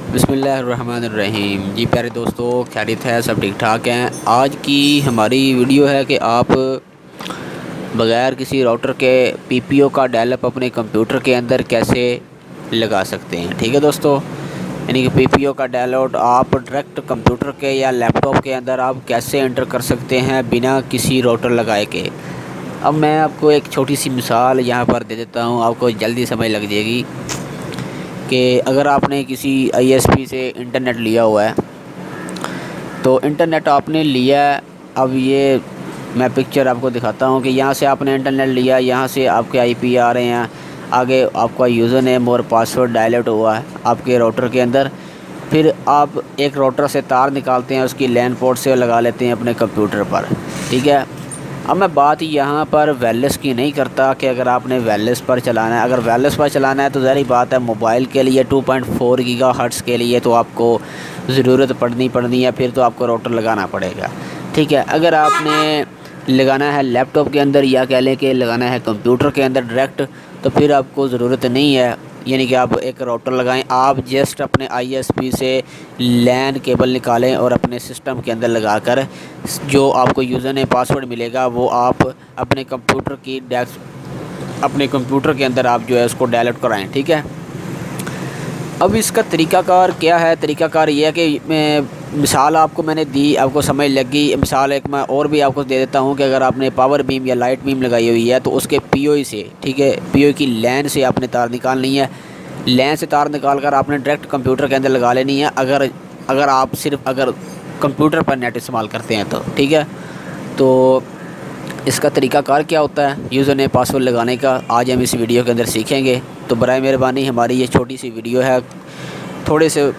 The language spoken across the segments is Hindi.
बिस्मिल्लाहिर्रहमानिर्रहीम। जी प्यारे दोस्तों, खैरियत है, सब ठीक ठाक हैं। आज की हमारी वीडियो है कि आप बग़ैर किसी राउटर के पीपीओ का डायलअप अपने कंप्यूटर के अंदर कैसे लगा सकते हैं। ठीक है दोस्तों, यानी कि पीपीओ का डायलआउट आप डायरेक्ट कंप्यूटर के या लैपटॉप के अंदर आप कैसे एंटर कर सकते हैं बिना किसी राउटर लगाए के। अब मैं आपको एक छोटी सी मिसाल यहाँ पर दे देता हूँ, आपको जल्दी समझ लग जाएगी कि अगर आपने किसी आईएसपी से इंटरनेट लिया हुआ है, तो इंटरनेट आपने लिया है। अब ये मैं पिक्चर आपको दिखाता हूँ कि यहाँ से आपने इंटरनेट लिया, यहाँ से आपके आईपी आ रहे हैं, आगे आपका यूज़र नेम और पासवर्ड डायलेट हुआ है आपके राउटर के अंदर। फिर आप एक राउटर से तार निकालते हैं, उसकी लैन पोर्ट से लगा लेते हैं अपने कंप्यूटर पर। ठीक है, अब मैं बात यहाँ पर वायरलेस की नहीं करता कि अगर आपने वायरलेस पर चलाना है। अगर वायरलेस पर चलाना है तो ज़ाहिर बात है, मोबाइल के लिए 2.4 गीगाहर्ट्ज़ के लिए तो आपको ज़रूरत पड़नी है, फिर तो आपको राउटर लगाना पड़ेगा। ठीक है, अगर आपने लगाना है लैपटॉप के अंदर या कह लें कि लगाना है कंप्यूटर के अंदर डायरेक्ट, तो फिर आपको ज़रूरत नहीं है, यानी कि आप एक राउटर लगाएं। आप जस्ट अपने आईएसपी से लैन केबल निकालें और अपने सिस्टम के अंदर लगाकर जो आपको यूज़र नेम पासवर्ड मिलेगा वो आप अपने कंप्यूटर के अंदर आप जो है उसको डायलेट कराएं। ठीक है, अब इसका तरीक़ाकार क्या है? तरीक़ाकार ये है कि मिसाल आपको मैंने दी, आपको समझ लगी। मिसाल एक मैं और भी आपको दे देता हूँ कि अगर आपने पावर बीम या लाइट बीम लगाई हुई है तो उसके पीओई से, ठीक है, पीओई की लैन से आपने तार निकालनी है। लैन से तार निकाल कर आपने डायरेक्ट कंप्यूटर के अंदर लगा लेनी है, अगर आप अगर कंप्यूटर पर नेट इस्तेमाल करते हैं तो। ठीक है, तो इसका तरीक़ाकार क्या होता है यूज़र नेम पासवर्ड लगाने का, आज हम इस वीडियो के अंदर सीखेंगे। तो बराए मेहरबानी हमारी ये छोटी सी वीडियो है, थोड़े से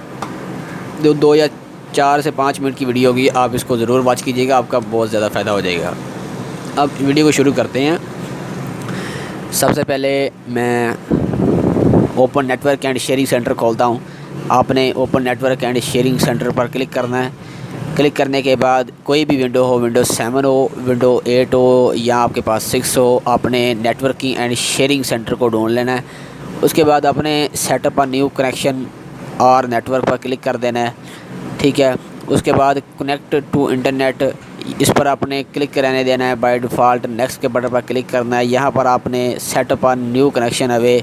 2 या 4 से 5 मिनट की वीडियो होगी, आप इसको ज़रूर वॉच कीजिएगा, आपका बहुत ज़्यादा फ़ायदा हो जाएगा। अब वीडियो को शुरू करते हैं। सबसे पहले मैं open network and sharing centre खोलता हूँ। आपने open network and sharing centre पर क्लिक करना है। क्लिक करने के बाद कोई भी विंडो हो, विंडो 7 हो, विंडो 8 हो या आपके पास 6 हो, आपने नेटवर्किंग एंड शेयरिंग सेंटर को ढूंढ लेना है। उसके बाद आपने सेटअप अ न्यू कनेक्शन और नेटवर्क पर क्लिक कर देना है। ठीक है, उसके बाद कनेक्ट टू इंटरनेट, इस पर आपने क्लिक रहने देना है। बाय डिफ़ॉल्ट नेक्स्ट के बटन पर क्लिक करना है। यहाँ पर आपने setup a new connection away,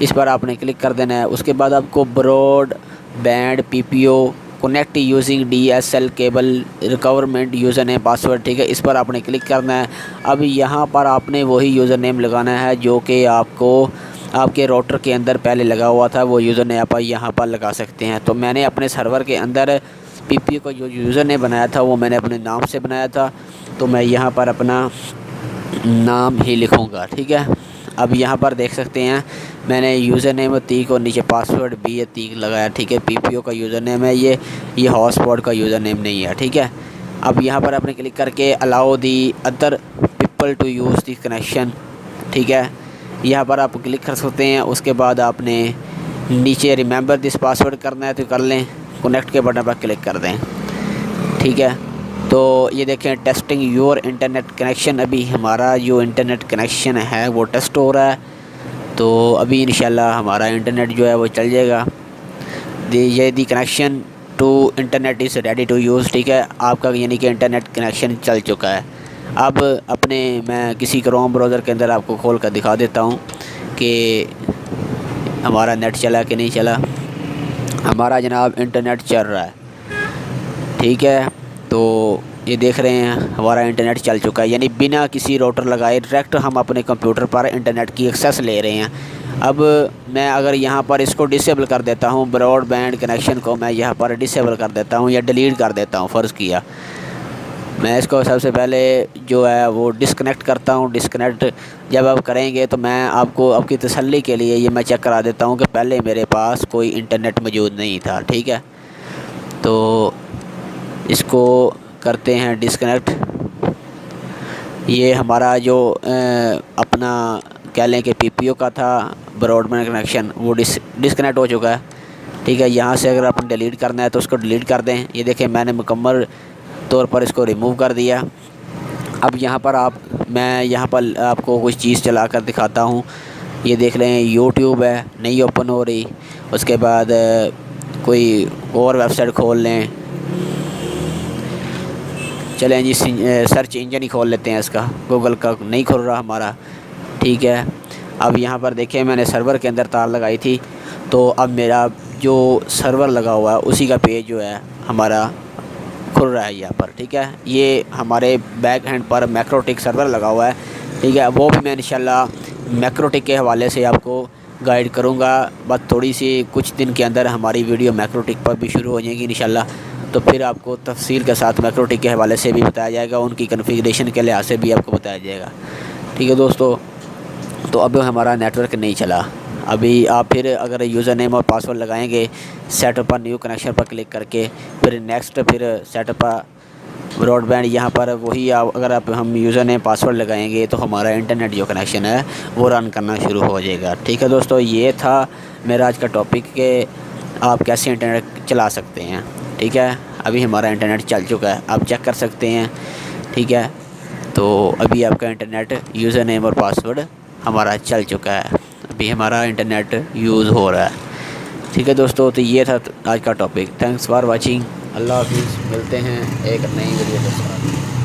इस पर आपने क्लिक कर देना है। उसके बाद आपको broad band PPO connect using DSL cable requirement user name password, ठीक है, इस पर आपने क्लिक करना है। अब यहाँ पर आपने वही यूज़र नेम लगाना है जो कि आपको आपके राउटर के अंदर पहले लगा हुआ था, वो यूज़र नेम आप यहाँ पर लगा सकते हैं। तो मैंने अपने सर्वर के अंदर पीपीओ का जो यूज़र नेम बनाया था वो मैंने अपने नाम से बनाया था, तो मैं यहाँ पर अपना नाम ही लिखूँगा। ठीक है, अब यहाँ पर देख सकते हैं मैंने यूज़र नेम अतीक और नीचे पासवर्ड भी अतीक लगाया। ठीक है, पीपीओ का यूज़र नेम है ये हॉटस्पॉट का यूज़र नेम नहीं है। ठीक है, अब यहाँ पर आपने क्लिक करके allow the other people to use the connection, ठीक है, यहाँ पर आप क्लिक कर सकते हैं। उसके बाद आपने नीचे रिमेंबर दिस पासवर्ड करना है तो कर लें, कनेक्ट के बटन पर क्लिक कर दें। ठीक है, तो ये देखें टेस्टिंग योर इंटरनेट कनेक्शन, अभी हमारा जो इंटरनेट कनेक्शन है वो टेस्ट हो रहा है। तो अभी इंशाल्लाह हमारा इंटरनेट जो है वो चल जाएगा। ये the connection to internet is ready to use, ठीक है, आपका यानी कि इंटरनेट कनेक्शन चल चुका है। अब मैं किसी क्रोम ब्राउज़र के अंदर आपको खोल कर दिखा देता हूँ कि हमारा नेट चला कि नहीं चला। हमारा जनाब इंटरनेट चल रहा है। ठीक है, तो ये देख रहे हैं हमारा इंटरनेट चल चुका है, यानी बिना किसी राउटर लगाए डायरेक्ट हम अपने कंप्यूटर पर इंटरनेट की एक्सेस ले रहे हैं। अब मैं अगर यहाँ पर इसको डिसेबल कर देता हूँ, ब्रॉडबैंड कनेक्शन को मैं यहाँ पर डिसेबल कर देता हूँ या डिलीट कर देता हूँ, फ़र्ज़ किया मैं इसको सबसे पहले जो है वो डिस्कनेक्ट करता हूँ। डिस्कनेक्ट जब आप करेंगे तो मैं आपको आपकी तसल्ली के लिए ये मैं चेक करा देता हूँ कि पहले मेरे पास कोई इंटरनेट मौजूद नहीं था। ठीक है, तो इसको करते हैं डिस्कनेक्ट। ये हमारा जो अपना कह लें कि पीपीओ का था ब्रॉडबैंड कनेक्शन वो डिस्कनेक्ट हो चुका है। ठीक है, यहाँ से अगर आपने डिलीट करना है तो उसको डिलीट कर दें। ये देखें मैंने मुकम्मल तौर पर इसको रिमूव कर दिया। अब यहाँ पर मैं यहाँ पर आपको कुछ चीज़ चला कर दिखाता हूँ। ये देख लें यूट्यूब है, नहीं ओपन हो रही। उसके बाद कोई और वेबसाइट खोल लें। चलें जी, सर्च इंजन ही खोल लेते हैं इसका, गूगल का नहीं खुल रहा हमारा। ठीक है, अब यहाँ पर देखें मैंने सर्वर के अंदर तार लगाई थी, तो अब मेरा जो सर्वर लगा हुआ है उसी का पेज जो है हमारा खुल रहा है यहाँ पर। ठीक है, ये हमारे बैक हैंड पर मैक्रोटिक सर्वर लगा हुआ है। ठीक है, वो भी मैं इंशाल्लाह मैक्रोटिक के हवाले से आपको गाइड करूँगा। बस थोड़ी सी कुछ दिन के अंदर हमारी वीडियो मैक्रोटिक पर भी शुरू हो जाएगी इंशाल्लाह, तो फिर आपको तफसील के साथ मैक्रोटिक के हवाले से भी बताया जाएगा, उनकी कॉन्फ़िगरेशन के लिहाज से भी आपको बताया जाएगा। ठीक है दोस्तों, तो अब हमारा नेटवर्क नहीं चला। अभी आप फिर अगर यूज़र नेम और पासवर्ड लगाएंगे, सेटअप पर न्यू कनेक्शन पर क्लिक करके फिर नेक्स्ट, फिर सेटअप ब्रॉडबैंड, यहाँ पर वही अगर आप हम यूज़र नेम पासवर्ड लगाएंगे तो हमारा इंटरनेट जो कनेक्शन है वो रन करना शुरू हो जाएगा। ठीक है दोस्तों, ये था मेरा आज का टॉपिक कि आप कैसे इंटरनेट चला सकते हैं। ठीक है, अभी हमारा इंटरनेट चल चुका है, आप चेक कर सकते हैं। ठीक है, तो अभी आपका इंटरनेट यूज़र नेम और पासवर्ड हमारा चल चुका है, अभी हमारा इंटरनेट यूज़ हो रहा है। ठीक है दोस्तों, तो ये था आज का टॉपिक। Thanks for watching. अल्लाह हाफिज़, मिलते हैं एक नई वीडियो के साथ।